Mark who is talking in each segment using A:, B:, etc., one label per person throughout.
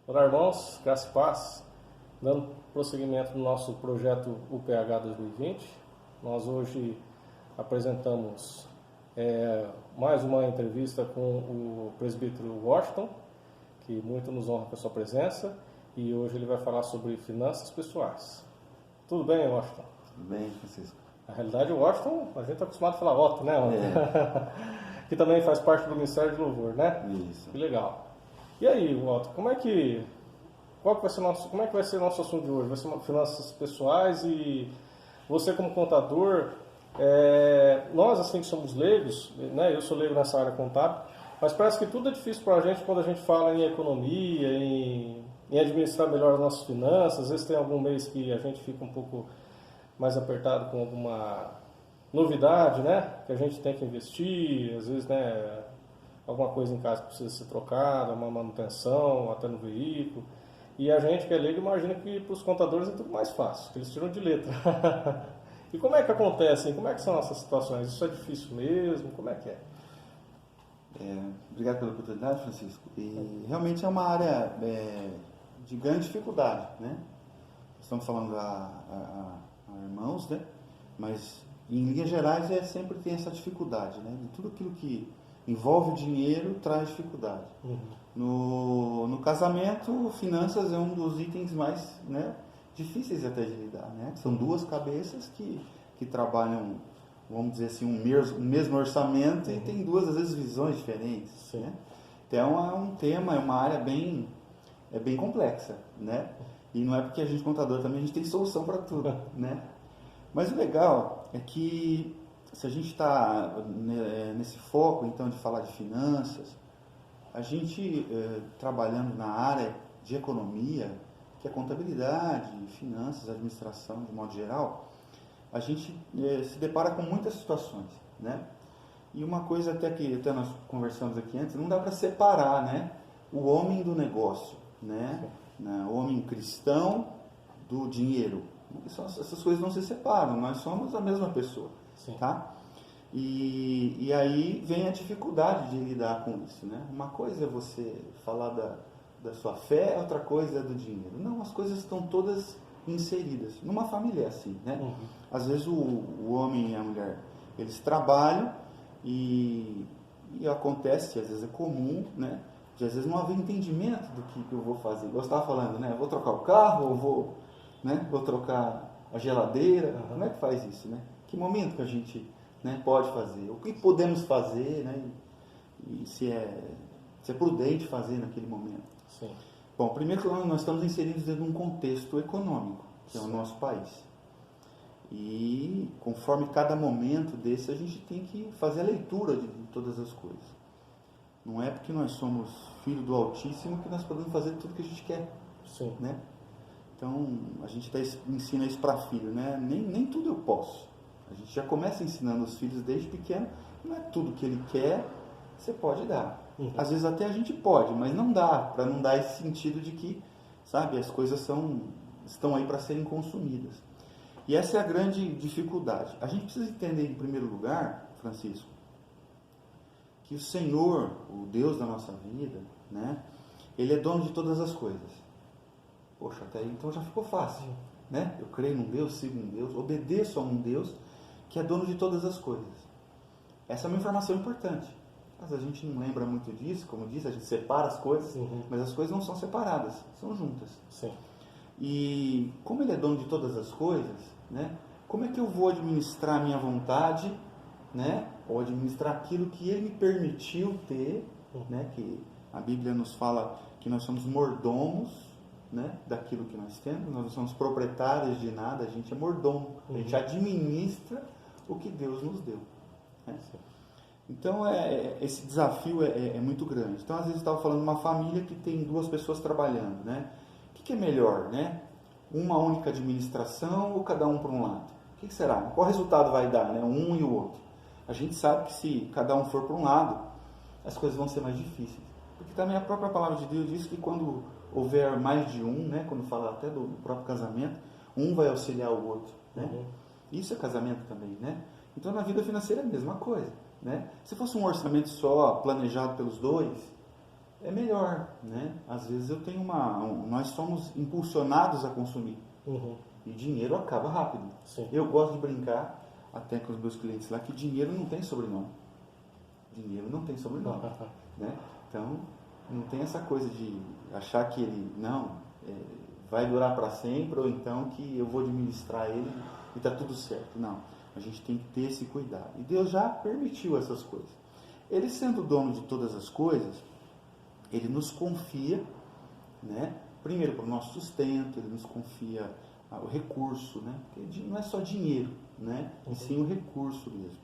A: Olá, irmãos, graça e paz. Dando prosseguimento no nosso projeto UPH 2020, nós hoje apresentamos mais uma entrevista com o presbítero Washington, que muito nos honra com a sua presença, e hoje ele vai falar sobre finanças pessoais. Tudo bem, Washington?
B: Tudo bem, Francisco?
A: Na realidade, o Washington, a gente está acostumado a falar Otto, né, Otto? Que também faz parte do Ministério de Louvor, né?
B: Isso.
A: Que legal. E aí, Otto, como é que vai ser o nosso assunto de hoje? Vai ser finanças pessoais e você como contador, nós assim que somos leigos, né? Eu sou leigo nessa área contábil, mas parece que tudo é difícil para a gente quando a gente fala em economia, em administrar melhor as nossas finanças. Às vezes tem algum mês que a gente fica um pouco mais apertado com alguma novidade, né? Que a gente tem que investir, às vezes, né? Alguma coisa em casa que precisa ser trocada, uma manutenção, até no veículo. E a gente que é leigo imagina que para os contadores é tudo mais fácil, que eles tiram de letra. E como é que acontece? Como é que são essas situações? Isso é difícil mesmo? Como é que é?
B: Obrigado pela oportunidade, Francisco. E realmente é uma área de grande dificuldade, né? Estamos falando a irmãos, né? Mas em linhas gerais sempre tem essa dificuldade, né? De tudo aquilo que envolve o dinheiro traz dificuldade. No casamento, finanças é um dos itens mais, né, difíceis até de lidar, né? São duas cabeças que trabalham, vamos dizer assim, um mesmo orçamento e tem duas, às vezes, visões diferentes, né? Então é um tema, é uma área bem complexa, né? E não é porque a gente é contador também, a gente tem solução para tudo, né? Mas o legal é que se a gente está nesse foco, então, de falar de finanças, a gente trabalhando na área de economia, que é contabilidade, finanças, administração, de modo geral, a gente se depara com muitas situações, né? E uma coisa até nós conversamos aqui antes, não dá para separar, né, o homem do negócio, né? O homem cristão do dinheiro. Essas coisas não se separam, nós somos a mesma pessoa.
A: Sim.
B: Tá? E aí vem a dificuldade de lidar com isso, né? Uma coisa é você falar da sua fé, outra coisa é do dinheiro. Não, as coisas estão todas inseridas. Numa família é assim, né? Às vezes o homem e a mulher, eles trabalham e acontece, às vezes é comum, né? De às vezes não haver entendimento do que eu vou fazer. Eu estava falando, né? Vou trocar o carro ou vou trocar a geladeira. Como é que faz isso, né? Que momento que a gente, né, pode fazer? O que podemos fazer, né? E se é prudente fazer naquele momento.
A: Sim.
B: Bom, primeiro que nós estamos inseridos dentro de um contexto econômico, que é o nosso país. E conforme cada momento desse, a gente tem que fazer a leitura de todas as coisas. Não é porque nós somos filho do Altíssimo que nós podemos fazer tudo que a gente quer.
A: Sim.
B: Né? Então, a gente ensina isso para filho, né? Nem tudo eu posso. A gente já começa ensinando os filhos desde pequeno, não é tudo que ele quer, você pode dar. Às vezes até a gente pode, mas não dá, para não dar esse sentido de que, sabe, as coisas estão aí para serem consumidas. E essa é a grande dificuldade. A gente precisa entender, em primeiro lugar, Francisco, que o Senhor, o Deus da nossa vida, né, Ele é dono de todas as coisas. Poxa, até aí então já ficou fácil, né? Eu creio num Deus, sigo um Deus, obedeço a um Deus que é dono de todas as coisas. Essa é uma informação importante. Mas a gente não lembra muito disso, como diz, a gente separa as coisas, mas as coisas não são separadas, são juntas.
A: Sim.
B: E como Ele é dono de todas as coisas, né? Como é que eu vou administrar a minha vontade, né? Ou administrar aquilo que Ele me permitiu ter, né? Que a Bíblia nos fala que nós somos mordomos, né, daquilo que nós temos, nós não somos proprietários de nada, a gente é mordomo, a gente administra o que Deus nos deu. Né? Então, esse desafio é muito grande. Então, às vezes, eu estava falando de uma família que tem duas pessoas trabalhando. Né? O que é melhor? Né? Uma única administração ou cada um por um lado? O que será? Qual resultado vai dar, né? Um e o outro? A gente sabe que se cada um for por um lado, as coisas vão ser mais difíceis. Porque também a própria palavra de Deus diz que quando houver mais de um, né, quando fala até do próprio casamento, um vai auxiliar o outro, né? Isso é casamento também, né? Então na vida financeira é a mesma coisa, né? Se fosse um orçamento só planejado pelos dois, é melhor, né? Às vezes eu tenho nós somos impulsionados a consumir.
A: Uhum.
B: E dinheiro acaba rápido.
A: Sim.
B: Eu gosto de brincar até com os meus clientes lá que dinheiro não tem sobrenome. Dinheiro não tem sobrenome. Né? Então, não tem essa coisa de achar que ele vai durar para sempre, ou então que eu vou administrar ele e está tudo certo. Não, a gente tem que ter esse cuidado. E Deus já permitiu essas coisas. Ele sendo dono de todas as coisas, Ele nos confia, né? Primeiro para o nosso sustento, Ele nos confia o recurso, né? Porque não é só dinheiro, né? E sim o recurso mesmo.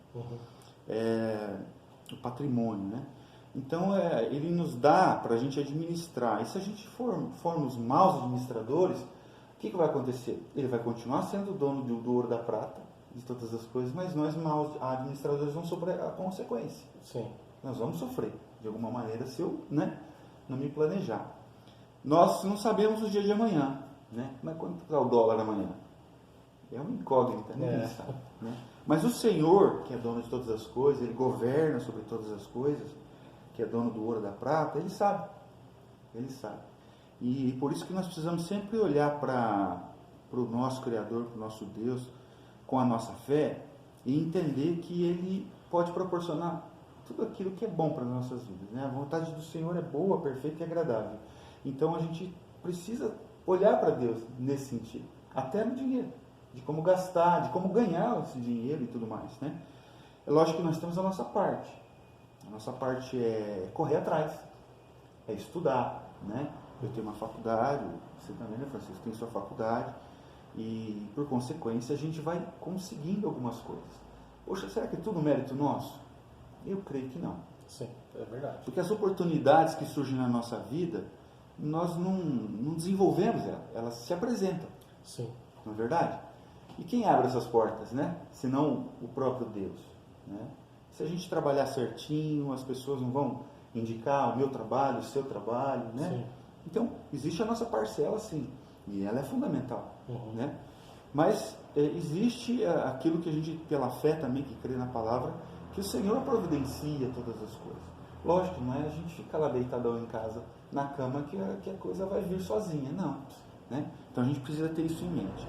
B: O patrimônio, né? Então, Ele nos dá para a gente administrar. E se a gente formos maus administradores, o que vai acontecer? Ele vai continuar sendo o dono do ouro, da prata, de todas as coisas, mas nós, maus administradores, vamos sofrer a consequência.
A: Sim.
B: Nós vamos sofrer, de alguma maneira, se eu não me planejar. Nós não sabemos o dia de amanhã, né? Mas quanto está o dólar amanhã? É uma incógnita, ninguém sabe, né? Mas o Senhor, que é dono de todas as coisas, Ele governa sobre todas as coisas, que é dono do ouro e da prata, Ele sabe. Ele sabe. E por isso que nós precisamos sempre olhar para o nosso Criador, para o nosso Deus, com a nossa fé, e entender que Ele pode proporcionar tudo aquilo que é bom para as nossas vidas, né? A vontade do Senhor é boa, perfeita e agradável. Então a gente precisa olhar para Deus nesse sentido, até no dinheiro, de como gastar, de como ganhar esse dinheiro e tudo mais, né? É lógico que nós temos a nossa parte. A nossa parte é correr atrás, é estudar, né? Eu tenho uma faculdade, você também, né, Francisco? Tem sua faculdade, e por consequência a gente vai conseguindo algumas coisas. Poxa, será que é tudo mérito nosso? Eu creio que não.
A: Sim, é verdade.
B: Porque as oportunidades que surgem na nossa vida, nós não desenvolvemos elas se apresentam.
A: Sim.
B: Não é verdade? E quem abre essas portas, né? Senão o próprio Deus, né? Se a gente trabalhar certinho, as pessoas não vão indicar o meu trabalho, o seu trabalho, né?
A: Sim.
B: Então, existe a nossa parcela, sim, e ela é fundamental, né? Mas existe aquilo que a gente, pela fé também, que crê na palavra, que o Senhor providencia todas as coisas. Lógico, não é a gente ficar lá deitadão em casa, na cama, que a coisa vai vir sozinha, não, né? Então, a gente precisa ter isso em mente.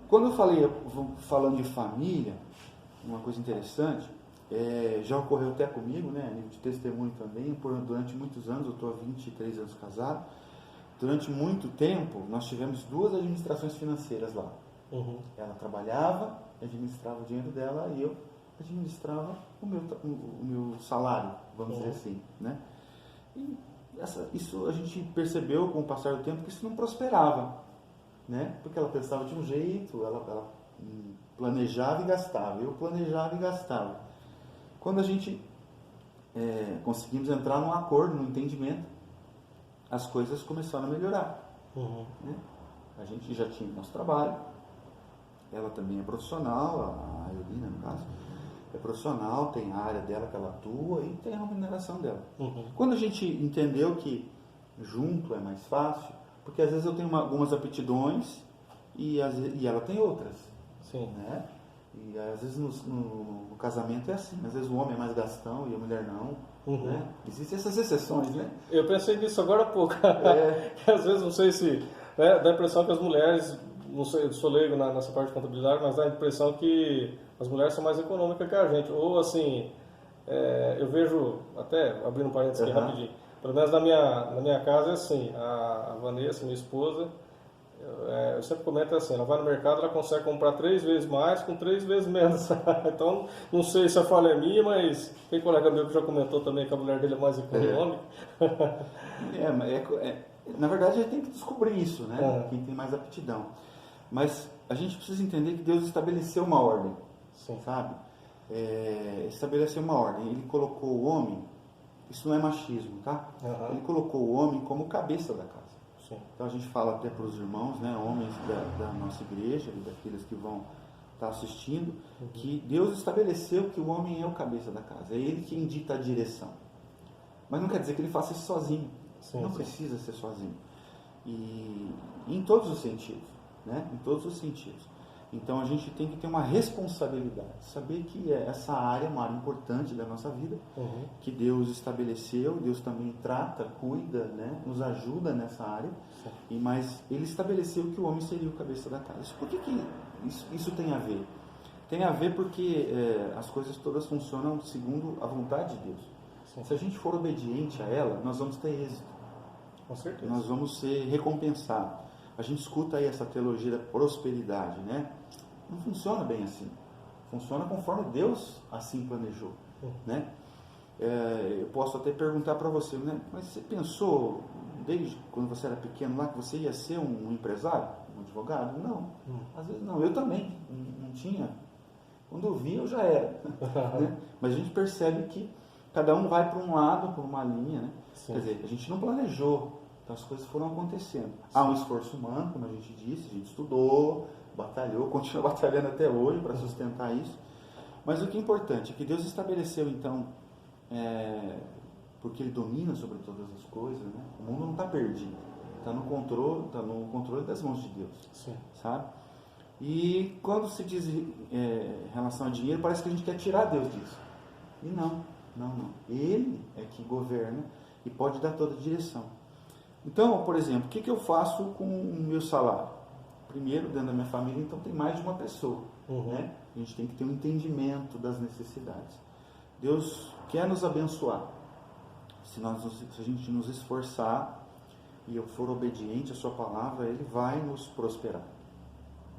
B: Quando eu falando de família, uma coisa interessante, já ocorreu até comigo, né, a nível de testemunho também, durante muitos anos, eu estou há 23 anos casado, durante muito tempo, nós tivemos 2 administrações financeiras lá. Ela trabalhava, administrava o dinheiro dela, e eu administrava o meu salário, vamos dizer assim, né? E isso a gente percebeu com o passar do tempo que isso não prosperava, né? Porque ela pensava de um jeito, ela planejava e gastava, eu planejava e gastava. Quando a gente conseguimos entrar num acordo, num entendimento, as coisas começaram a melhorar. Né? A gente já tinha nosso trabalho, ela também é profissional, a Eulina, no caso, é profissional, tem a área dela que ela atua e tem a remuneração dela. Quando a gente entendeu que junto é mais fácil, porque às vezes eu tenho algumas aptidões e ela tem outras.
A: Sim.
B: Né? E às vezes no casamento é assim, às vezes o homem é mais gastão e a mulher não. Né? Existem essas exceções, né?
A: Eu pensei nisso agora há pouco. Que às vezes, não sei se... Né, dá a impressão que as mulheres... Não sei, eu sou leigo nessa parte de contabilidade, mas dá a impressão que as mulheres são mais econômicas que a gente. Ou assim, eu vejo, até abrindo um parênteses aqui rapidinho, pelo menos na minha casa é assim, a Vanessa, minha esposa, eu sempre comento assim, ela vai no mercado, ela consegue comprar 3 vezes mais com 3 vezes menos. Então, não sei se a falha é minha, mas tem colega meu que já comentou também que a mulher dele é mais econômica.
B: Na verdade, a gente tem que descobrir isso, né? Quem tem mais aptidão. Mas a gente precisa entender que Deus estabeleceu uma ordem, sabe? Estabeleceu uma ordem. Ele colocou o homem, isso não é machismo, tá? Ele colocou o homem como cabeça da casa.
A: Sim.
B: Então a gente fala até para os irmãos, né, homens da nossa igreja e daqueles que vão estar assistindo, que Deus estabeleceu que o homem é o cabeça da casa. É ele que dita a direção. Mas não quer dizer que ele faça isso sozinho. Não precisa ser sozinho. E em todos os sentidos. Né? Em todos os sentidos. Então a gente tem que ter uma responsabilidade, saber que essa área é uma área importante da nossa vida, que Deus estabeleceu, Deus também trata, cuida, né, nos ajuda nessa área, mas Ele estabeleceu que o homem seria o cabeça da casa. Por que isso tem a ver? Tem a ver porque as coisas todas funcionam segundo a vontade de Deus. Sim. Se a gente for obediente a ela, nós vamos ter êxito.
A: Com certeza.
B: Nós vamos ser recompensados. A gente escuta aí essa teologia da prosperidade, né? Não funciona bem assim. Funciona conforme Deus assim planejou, né? Eu posso até perguntar para você, né? Mas você pensou, desde quando você era pequeno lá, que você ia ser um empresário, um advogado? Não. Às vezes não. Eu também. Não tinha. Quando eu vi, eu já era. Né? Mas a gente percebe que cada um vai para um lado, por uma linha, né? Sim. Quer dizer, a gente não planejou. Então as coisas foram acontecendo. Há um esforço humano, como a gente disse, a gente estudou, batalhou, continua batalhando até hoje para sustentar isso. Mas o que é importante é que Deus estabeleceu, então, porque Ele domina sobre todas as coisas, né? O mundo não está perdido, está no controle das mãos de Deus. Sim. Sabe? E quando se diz em relação a dinheiro, parece que a gente quer tirar Deus disso. E não. Ele é que governa e pode dar toda a direção. Então, por exemplo, o que eu faço com o meu salário? Primeiro, dentro da minha família, então tem mais de uma pessoa. Né? A gente tem que ter um entendimento das necessidades. Deus quer nos abençoar. Se a gente nos esforçar e eu for obediente à sua palavra, Ele vai nos prosperar.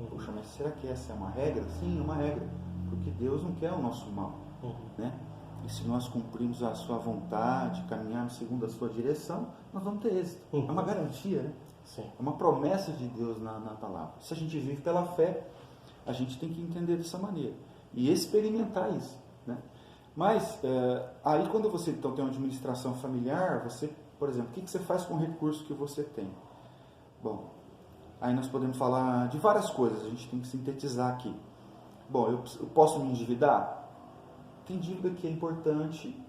B: Poxa, mas será que essa é uma regra? Sim, é uma regra. Porque Deus não quer o nosso mal. Né? E se nós cumprirmos a sua vontade, caminharmos segundo a sua direção, nós vamos ter êxito. É uma garantia, né? Sim. É uma promessa de Deus na palavra. Se a gente vive pela fé, a gente tem que entender dessa maneira. E experimentar isso, né? Mas, aí quando você então tem uma administração familiar, você, por exemplo, o que você faz com o recurso que você tem? Bom, aí nós podemos falar de várias coisas, a gente tem que sintetizar aqui. Bom, eu posso me endividar? Tem dívida que é importante,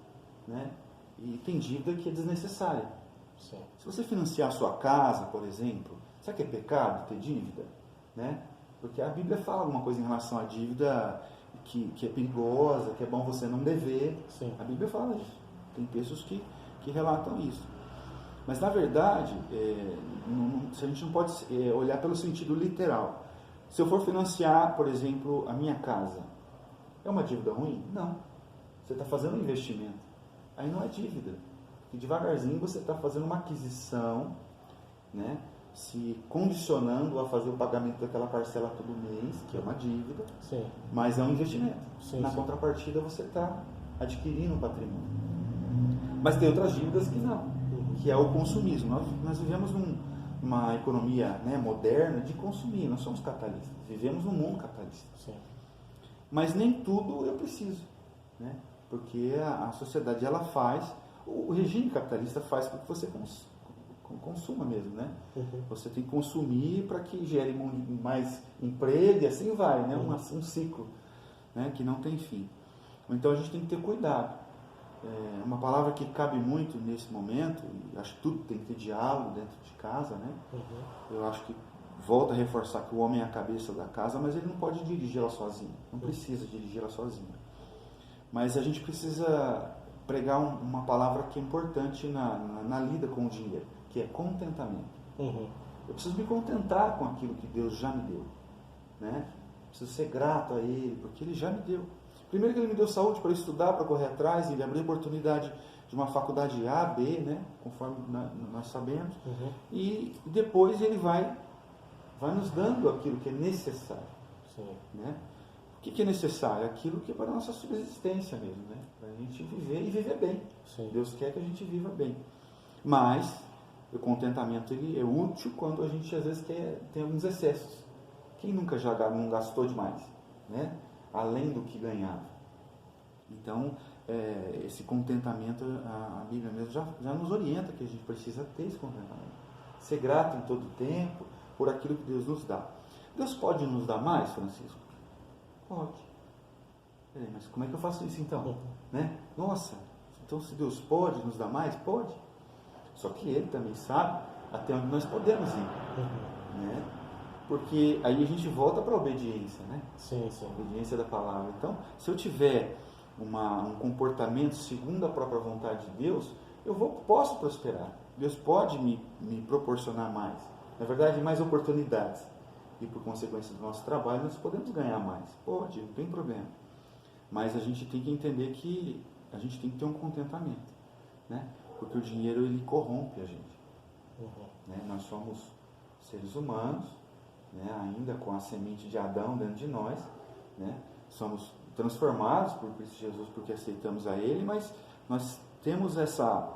B: né? E tem dívida que é desnecessária. Sim. Se você financiar a sua casa, por exemplo, será que é pecado ter dívida? Né? Porque a Bíblia fala alguma coisa em relação à dívida que é perigosa, que é bom você não dever. Sim. A Bíblia fala isso. Tem textos que relatam isso. Mas, na verdade, a gente não pode olhar pelo sentido literal. Se eu for financiar, por exemplo, a minha casa, é uma dívida ruim? Não. Você está fazendo um investimento. Aí não é dívida. E devagarzinho você está fazendo uma aquisição, né? Se condicionando a fazer o pagamento daquela parcela todo mês, que é uma dívida, sim, mas é um investimento. Sim, na contrapartida você está adquirindo um patrimônio. Mas tem outras dívidas que não, que é o consumismo. Nós vivemos numa economia, né, moderna de consumir, nós somos capitalistas, vivemos num mundo capitalista. Sim. Mas nem tudo eu preciso, né? Porque a sociedade ela faz, o regime capitalista faz para que você consuma mesmo, né? Você tem que consumir para que gere mais emprego e assim vai, né? Um ciclo, né? Que não tem fim. Então a gente tem que ter cuidado. Uma palavra que cabe muito nesse momento, e acho que tudo tem que ter diálogo dentro de casa, né? Eu acho que volta a reforçar que o homem é a cabeça da casa, mas ele não pode dirigi-la sozinho, não precisa dirigi-la sozinho. Mas a gente precisa pregar uma palavra que é importante na lida com o dinheiro, que é contentamento. Eu preciso me contentar com aquilo que Deus já me deu, né? Preciso ser grato a Ele, porque Ele já me deu. Primeiro que Ele me deu saúde para estudar, para correr atrás, Ele abriu a oportunidade de uma faculdade A, B, né? Conforme nós sabemos. E depois Ele vai nos dando aquilo que é necessário. Sim. Né? O que é necessário? Aquilo que é para a nossa subsistência mesmo, né? Para a gente viver e viver bem. Sim. Deus quer que a gente viva bem. Mas o contentamento ele é útil quando a gente às vezes tem alguns excessos. Quem nunca já não gastou demais, né? Além do que ganhava. Então, esse contentamento, a Bíblia mesmo já nos orienta que a gente precisa ter esse contentamento. Ser grato em todo o tempo por aquilo que Deus nos dá. Deus pode nos dar mais, Francisco? Pode. Mas como é que eu faço isso então? Né? Nossa, então se Deus pode nos dar mais? Pode. Só que Ele também sabe até onde nós podemos ir. Né? Porque aí a gente volta para a obediência, né?
A: Sim, sim.
B: Obediência da palavra. Então, se eu tiver um comportamento segundo a própria vontade de Deus, posso prosperar. Deus pode me proporcionar mais. Na verdade, mais oportunidades. E por consequência do nosso trabalho, nós podemos ganhar mais. Pode, não tem problema. Mas a gente tem que entender que a gente tem que ter um contentamento, né? Porque o dinheiro, ele corrompe a gente. Né? Nós somos seres humanos, né? Ainda com a semente de Adão dentro de nós, né? Somos transformados por Cristo Jesus porque aceitamos a Ele, mas nós temos essa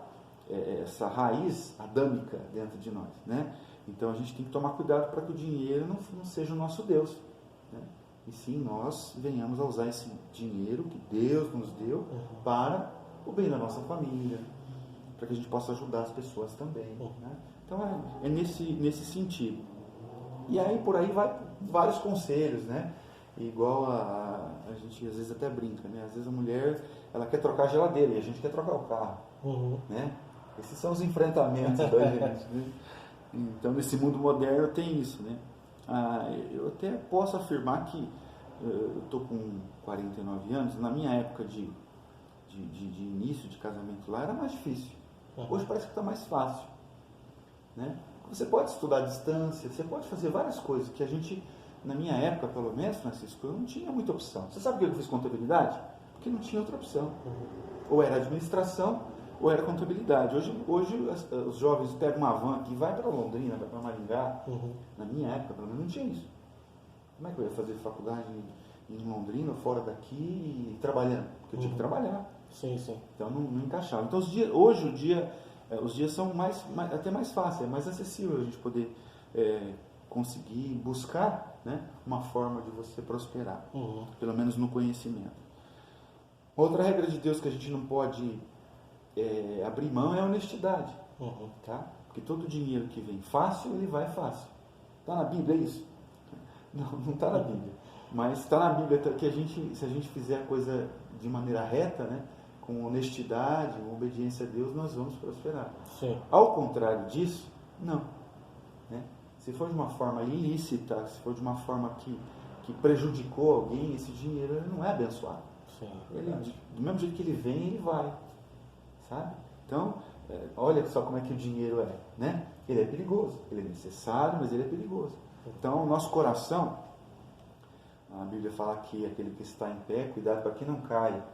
B: raiz adâmica dentro de nós, né? Então a gente tem que tomar cuidado para que o dinheiro não seja o nosso Deus, né? E sim, nós venhamos a usar esse dinheiro que Deus nos deu para o bem da nossa família, para que a gente possa ajudar as pessoas também, né? Então é nesse sentido. E aí por aí vai vários conselhos, né? Igual a gente às vezes até brinca, né? Às vezes a mulher, ela quer trocar a geladeira e a gente quer trocar o carro, né? Esses são os enfrentamentos da gente, né? Então nesse mundo moderno tem isso, né? Eu até posso afirmar que eu estou com 49 anos, na minha época de início de casamento lá era mais difícil. Hoje parece que está mais fácil, né? Você pode estudar à distância, você pode fazer várias coisas que a gente, na minha época pelo menos, Francisco, eu não tinha muita opção. Você sabe por que eu fiz contabilidade? Porque não tinha outra opção. Ou era administração, ou era contabilidade. Hoje os jovens pegam uma van aqui, vai para Londrina, vai para Maringá. Na minha época, pelo menos, não tinha isso. Como é que eu ia fazer faculdade em Londrina, fora daqui, e trabalhando? Porque eu tinha que trabalhar.
A: Sim, sim.
B: Então não encaixava. Então hoje os dias são até mais fáceis, é mais acessível a gente poder conseguir buscar, né, uma forma de você prosperar, pelo menos no conhecimento. Outra regra de Deus que a gente não pode abrir mão é a honestidade, tá? Porque todo dinheiro que vem fácil, ele vai fácil. Está na Bíblia isso? Não está na Bíblia. Mas está na Bíblia que se a gente fizer a coisa de maneira reta, né, com honestidade, com obediência a Deus, nós vamos prosperar.
A: Sim.
B: Ao contrário disso, não. Né? Se for de uma forma ilícita, se for de uma forma que prejudicou alguém, esse dinheiro ele não é abençoado.
A: Sim,
B: Do mesmo jeito que ele vem, ele vai. Sabe? Então, olha só como é que o dinheiro é. Né? Ele é perigoso. Ele é necessário, mas ele é perigoso. Então, o nosso coração, a Bíblia fala que aquele que está em pé, cuidado para que não caia.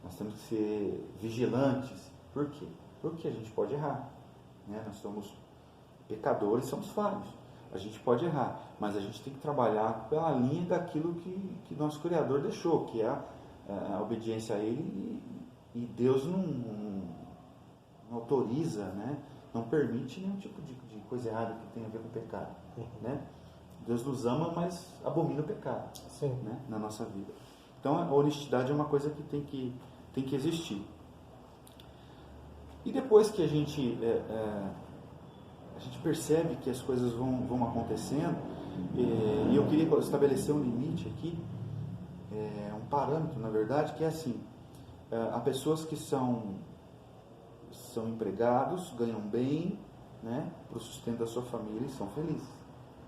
B: Nós temos que ser vigilantes. Por quê? Porque a gente pode errar. Né? Nós somos pecadores, somos falhos. A gente pode errar, mas a gente tem que trabalhar pela linha daquilo que nosso Criador deixou, que é a obediência a Ele, e Deus não autoriza, né? Não permite nenhum tipo de coisa errada que tenha a ver com o pecado. Né? Deus nos ama, mas abomina o pecado.
A: Sim.
B: Né? Na nossa vida. Então a honestidade é uma coisa que tem que existir. E depois que a gente percebe que as coisas vão acontecendo, e eu queria estabelecer um limite aqui, um parâmetro, na verdade, que é assim: há pessoas que são empregados, ganham bem, né, para o sustento da sua família e são felizes.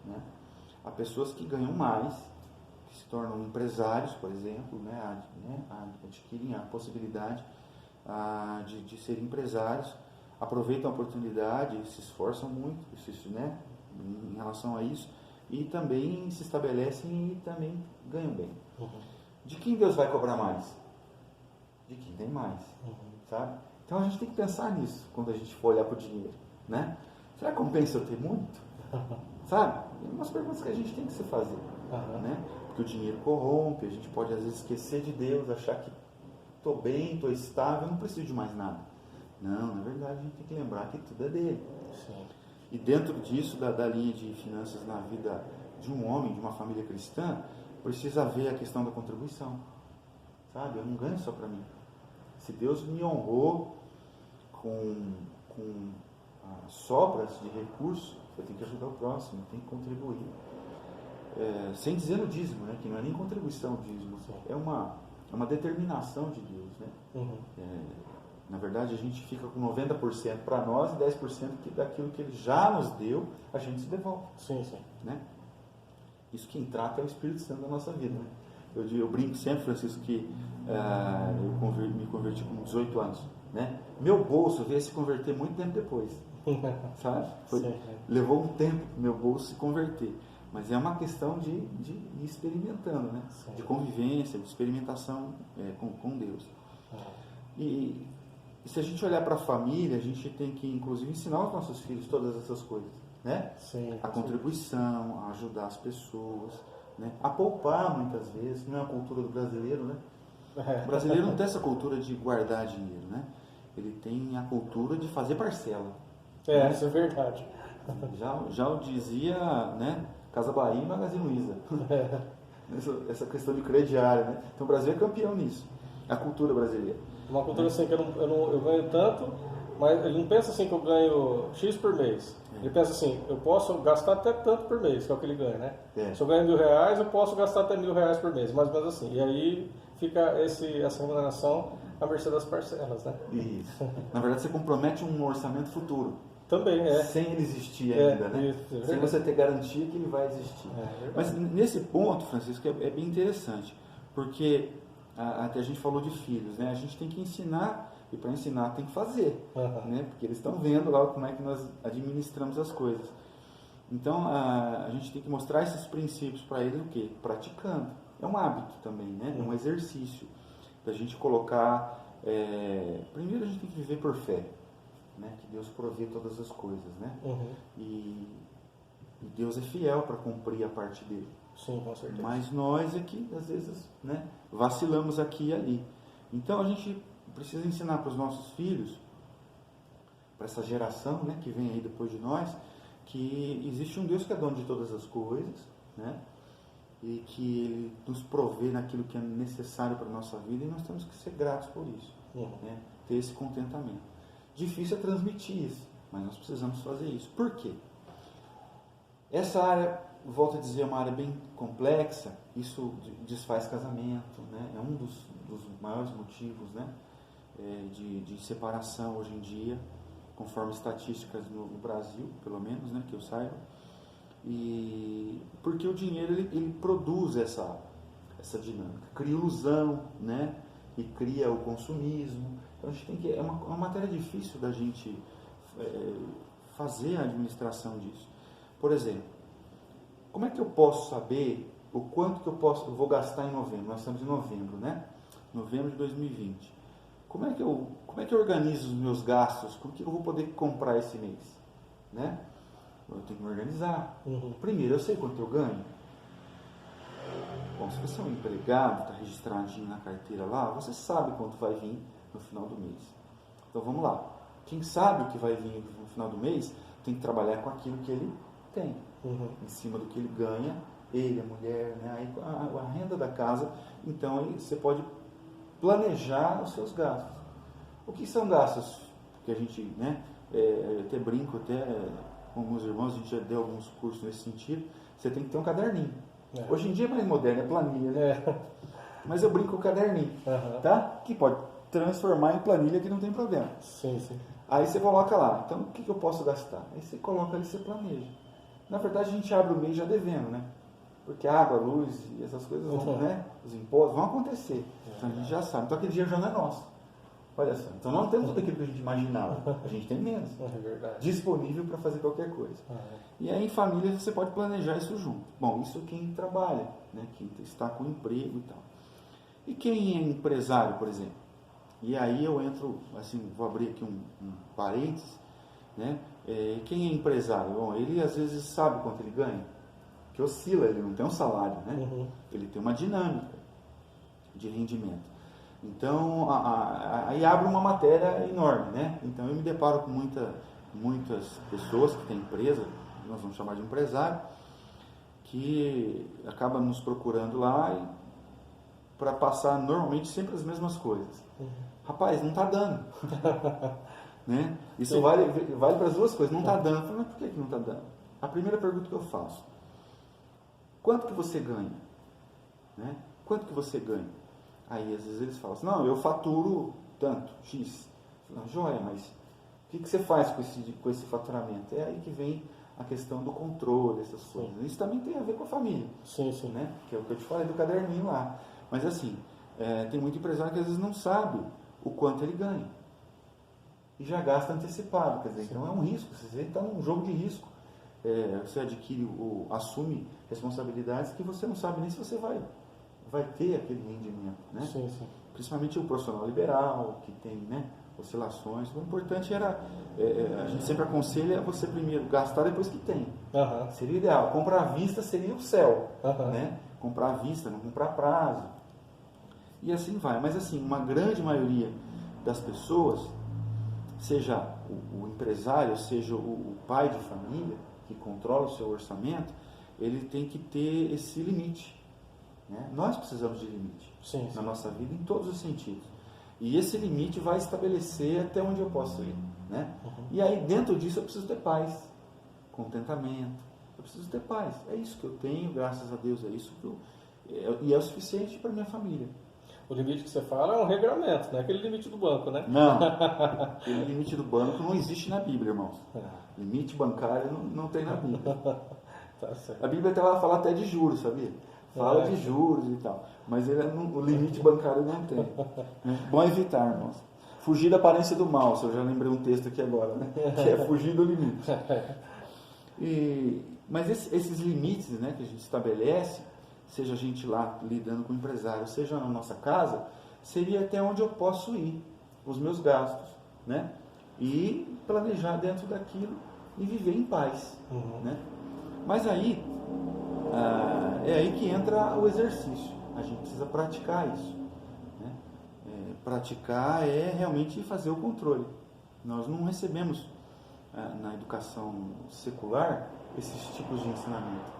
B: Né? Há pessoas que ganham mais, que se tornam empresários, por exemplo, né, adquirem a possibilidade de serem empresários, aproveitam a oportunidade, se esforçam muito, né, em relação a isso, e também se estabelecem e também ganham bem. De quem Deus vai cobrar mais? De quem tem mais, sabe? Então a gente tem que pensar nisso quando a gente for olhar para o dinheiro, né? Será que compensa eu ter muito? Sabe? É umas perguntas que a gente tem que se fazer, né? Porque o dinheiro corrompe, a gente pode às vezes esquecer de Deus, achar que estou bem, estou estável, não preciso de mais nada. Não, na verdade a gente tem que lembrar que tudo é dele.
A: Sim.
B: E dentro disso, da linha de finanças na vida de um homem, de uma família cristã, precisa haver a questão da contribuição. Sabe? Eu não ganho só para mim. Se Deus me honrou com sobras de recursos, eu tenho que ajudar o próximo, eu tenho que contribuir. Sem dizer no dízimo, né? Que não é nem contribuição o dízimo. É uma determinação de Deus. Né? Na verdade, a gente fica com 90% para nós e 10% daquilo que Ele já nos deu, a gente se devolve.
A: Sim, sim.
B: Né? Isso quem trata é o Espírito Santo da nossa vida, né? Eu brinco sempre, Francisco, que me converti com 18 anos, né? Meu bolso veio se converter muito tempo depois, sabe? Levou um tempo para meu bolso se converter, mas é uma questão de ir experimentando, né?
A: Sim.
B: De convivência, de experimentação com Deus. E se a gente olhar para a família, a gente tem que, inclusive, ensinar os nossos filhos todas essas coisas, né?
A: Sim,
B: a contribuição, a ajudar as pessoas, né? A poupar muitas vezes, não é a cultura do brasileiro, né? O brasileiro não tem essa cultura de guardar dinheiro, né? Ele tem a cultura de fazer parcela.
A: Né? Isso é verdade.
B: Já o dizia, né? Casa Bahia e Magazine Luiza. Essa questão de crediário, né? Então o Brasil é campeão nisso. A cultura brasileira.
A: Uma cultura assim que eu ganho tanto, mas ele não pensa assim que eu ganho X por mês. Ele pensa assim, eu posso gastar até tanto por mês, que é o que ele ganha, né? Se eu ganho R$1.000, eu posso gastar até R$1.000 por mês, mais ou menos assim. E aí fica essa remuneração à mercê das parcelas, né?
B: Isso. Na verdade, você compromete um orçamento futuro.
A: Também,
B: sem ele existir ainda, né?
A: Isso,
B: sem você ter garantia que ele vai existir. Mas nesse ponto, Francisco, é bem interessante, porque até a gente falou de filhos, né? A gente tem que ensinar, e para ensinar tem que fazer, né? Porque eles estão vendo lá como é que nós administramos as coisas. Então, a gente tem que mostrar esses princípios para eles, o quê? Praticando. É um hábito também, né? É um exercício da gente colocar... primeiro a gente tem que viver por fé, né? Que Deus provê todas as coisas, né? E Deus é fiel para cumprir a parte dele.
A: Sim, com certeza.
B: Mas nós aqui, às vezes, né, vacilamos aqui e ali. Então a gente precisa ensinar para os nossos filhos, para essa geração, né, que vem aí depois de nós, que existe um Deus que é dono de todas as coisas, né? E que Ele nos provê naquilo que é necessário para a nossa vida e nós temos que ser gratos por isso, né? Ter esse contentamento. Difícil é transmitir isso, mas nós precisamos fazer isso. Por quê? Essa área, volto a dizer, é uma área bem complexa, isso desfaz casamento, né? É um dos maiores motivos, né? De separação hoje em dia, conforme estatísticas no Brasil, pelo menos, né? Que eu saiba. E porque o dinheiro ele produz essa dinâmica, cria ilusão, né? E cria o consumismo. Então a gente tem que é uma matéria difícil da gente fazer a administração disso. Por exemplo, como é que eu posso saber o quanto que eu vou gastar em novembro? Nós estamos em novembro, né? Novembro de 2020. Como é que eu organizo os meus gastos? Como que eu vou poder comprar esse mês, né? Eu tenho que me organizar. Primeiro, eu sei quanto eu ganho. Bom, se você é um empregado, está registradinho na carteira lá, você sabe quanto vai vir no final do mês. Então vamos lá. Quem sabe o que vai vir no final do mês tem que trabalhar com aquilo que ele tem, em cima do que ele ganha, ele, a mulher, né? Aí, a renda da casa. Então aí você pode planejar os seus gastos. O que são gastos que a gente, né? Eu até brinco, com alguns irmãos, a gente já deu alguns cursos nesse sentido. Você tem que ter um caderninho. Hoje em dia é mais moderno, é planilha, né? Mas eu brinco com o caderninho, tá? Que pode transformar em planilha, que não tem problema.
A: Sim, sim.
B: Aí você coloca lá, então o que eu posso gastar? Aí você coloca ali, você planeja. Na verdade a gente abre o mês já devendo, né? Porque água, luz e essas coisas vão, né? Os impostos vão acontecer. Então a gente já sabe. Então aquele dinheiro já não é nosso. Olha só. Então não temos tudo aquilo que a gente imaginava. A gente tem menos.
A: É verdade.
B: Disponível para fazer qualquer coisa. E aí em família você pode planejar isso junto. Bom, isso quem trabalha, né? Quem está com emprego e tal. E quem é empresário, por exemplo? E aí eu entro, assim, vou abrir aqui um parênteses, né? Quem é empresário? Bom, ele às vezes sabe quanto ele ganha, que oscila, ele não tem um salário, né? Ele tem uma dinâmica de rendimento. Então, aí abre uma matéria enorme, né? Então eu me deparo com muitas pessoas que têm empresa, nós vamos chamar de empresário, que acabam nos procurando lá para passar normalmente sempre as mesmas coisas. Rapaz, não está dando. Né? Isso vale para as duas coisas. Não está dando. Eu falo, mas por que não está dando? A primeira pergunta que eu faço: quanto que você ganha? Né? Quanto que você ganha? Aí às vezes eles falam assim, não, eu faturo tanto, X. Eu falo, joia, mas o que você faz com esse faturamento? É aí que vem a questão do controle, essas coisas. Isso também tem a ver com a família.
A: Sim, sim.
B: Né? Que é o que eu te falei do caderninho lá. Mas assim, tem muito empresário que às vezes não sabe o quanto ele ganha. E já gasta antecipado. Quer dizer, então é um risco. Você está num jogo de risco. Você adquire, assume responsabilidades que você não sabe nem se você vai ter aquele rendimento. Né?
A: Sim, sim.
B: Principalmente o profissional liberal, que tem, né, oscilações. O importante era, a gente sempre aconselha você primeiro gastar depois que tem.
A: Aham.
B: Seria ideal. Comprar à vista seria o céu.
A: Aham.
B: Né? Comprar à vista, não comprar a prazo. E assim vai. Mas assim, uma grande maioria das pessoas, seja o empresário, seja o pai de família, que controla o seu orçamento, ele tem que ter esse limite. Né? Nós precisamos de limite
A: Sim,
B: na
A: sim.
B: nossa vida em todos os sentidos. E esse limite vai estabelecer até onde eu posso ir. Né? E aí, dentro disso, eu preciso ter paz, contentamento. Eu preciso ter paz. É isso que eu tenho, graças a Deus, é isso que e é o suficiente para minha família.
A: O limite que você fala é um regramento, não é aquele limite do banco, né?
B: Não, aquele limite do banco não existe na Bíblia, irmãos. Limite bancário não tem na Bíblia.
A: Tá certo.
B: A Bíblia ela fala até de juros, sabia? Fala de juros e tal. Mas o limite bancário não tem. Bom evitar, irmãos. Fugir da aparência do mal, se eu já lembrei um texto aqui agora, né? Que é fugir do limite. Mas esses limites, né, que a gente estabelece, seja a gente lá lidando com o empresário, seja na nossa casa, seria até onde eu posso ir, os meus gastos, né? E planejar dentro daquilo e viver em paz. Né? Mas aí, é aí que entra o exercício. A gente precisa praticar isso. Né? Praticar é realmente fazer o controle. Nós não recebemos na educação secular esses tipos de ensinamento.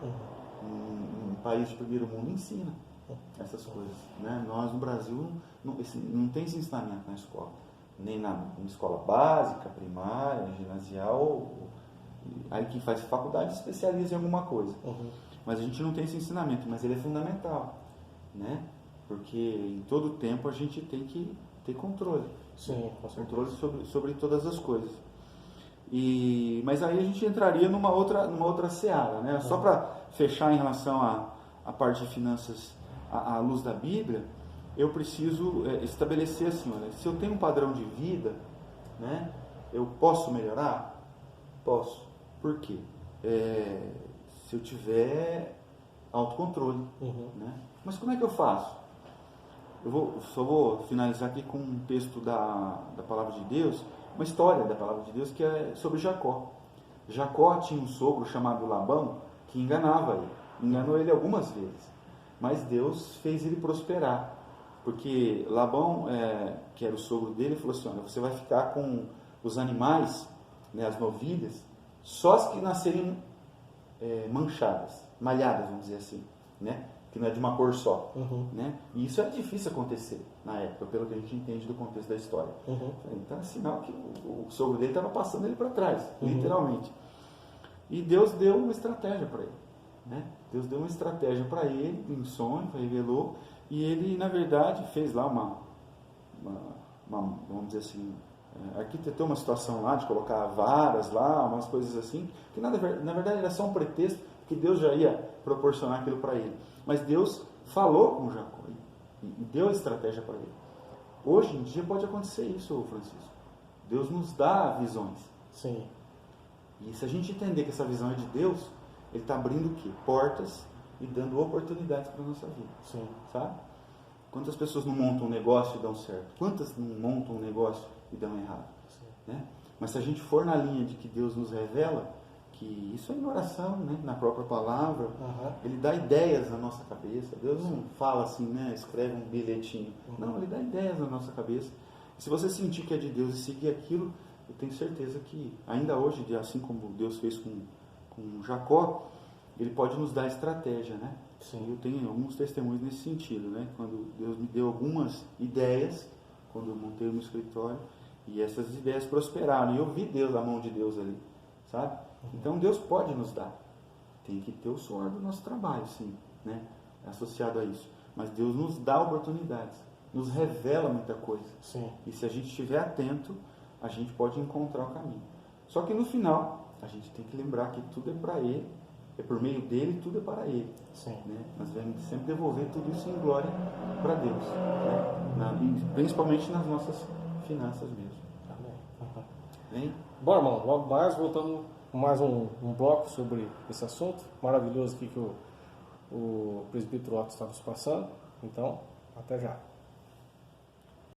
B: Um país de primeiro mundo ensina essas coisas. Né? Nós no Brasil não tem esse ensinamento na escola. Nem na escola básica, primária, ginasial. Aí quem faz faculdade especializa em alguma coisa. Mas a gente não tem esse ensinamento, mas ele é fundamental. Né? Porque em todo tempo a gente tem que ter controle.
A: Sim, com certeza.
B: Controle sobre todas as coisas. Mas aí a gente entraria numa outra seara. Né? Só para fechar em relação à parte de finanças à luz da Bíblia, eu preciso estabelecer assim, olha, se eu tenho um padrão de vida, né, eu posso melhorar? Posso. Por quê? Se eu tiver autocontrole. Né? Mas como é que eu faço? Só vou finalizar aqui com um texto da Palavra de Deus, uma história da Palavra de Deus que é sobre Jacó. Jacó tinha um sogro chamado Labão que enganou ele algumas vezes, mas Deus fez ele prosperar, porque Labão, que era o sogro dele, falou assim, olha, você vai ficar com os animais, né, as novilhas, só as que nascerem manchadas, malhadas, vamos dizer assim, né? Que não é de uma cor só. Né? E isso é difícil acontecer na época, pelo que a gente entende do contexto da história. Então é sinal que o sogro dele estava passando ele para trás, literalmente. E Deus deu uma estratégia para ele. Né? Deus deu uma estratégia para ele, em sonho, revelou, e ele, na verdade, fez lá vamos dizer assim, arquitetou uma situação lá de colocar varas lá, umas coisas assim, que na verdade era só um pretexto, que Deus já ia proporcionar aquilo para ele. Mas Deus falou com Jacó e deu a estratégia para ele. Hoje em dia pode acontecer isso, Francisco. Deus nos dá visões.
A: Sim.
B: E se a gente entender que essa visão é de Deus, Ele está abrindo o quê? Portas e dando oportunidades para a nossa vida.
A: Sim.
B: Sabe? Quantas pessoas não montam um negócio e dão certo? Quantas não montam um negócio e dão errado? Né? Mas se a gente for na linha de que Deus nos revela, que isso é em oração, né? Na própria palavra, Ele dá ideias na nossa cabeça. Deus não fala assim, né? Escreve um bilhetinho. Não, Ele dá ideias na nossa cabeça. E se você sentir que é de Deus e seguir aquilo, eu tenho certeza que, ainda hoje, assim como Deus fez com Jacó, Ele pode nos dar estratégia, né? Sim. Eu tenho alguns testemunhos nesse sentido, né? Quando Deus me deu algumas ideias, quando eu montei o meu escritório, e essas ideias prosperaram, e eu vi Deus, a mão de Deus ali, sabe? Então Deus pode nos dar. Tem que ter o suor do nosso trabalho, sim, né? Associado a isso. Mas Deus nos dá oportunidades, nos revela muita coisa. Sim. E se a gente estiver atento, a gente pode encontrar o caminho. Só que no final, a gente tem que lembrar que tudo é para Ele, é por meio dele, tudo é para Ele.
A: Sim.
B: Né? Nós devemos sempre devolver tudo isso em glória para Deus, né? E principalmente nas nossas finanças mesmo.
A: Amém.
B: Hein?
A: Bom, irmão, logo mais, voltando com mais um bloco sobre esse assunto maravilhoso aqui que o presbítero Otto está nos passando. Então, até já.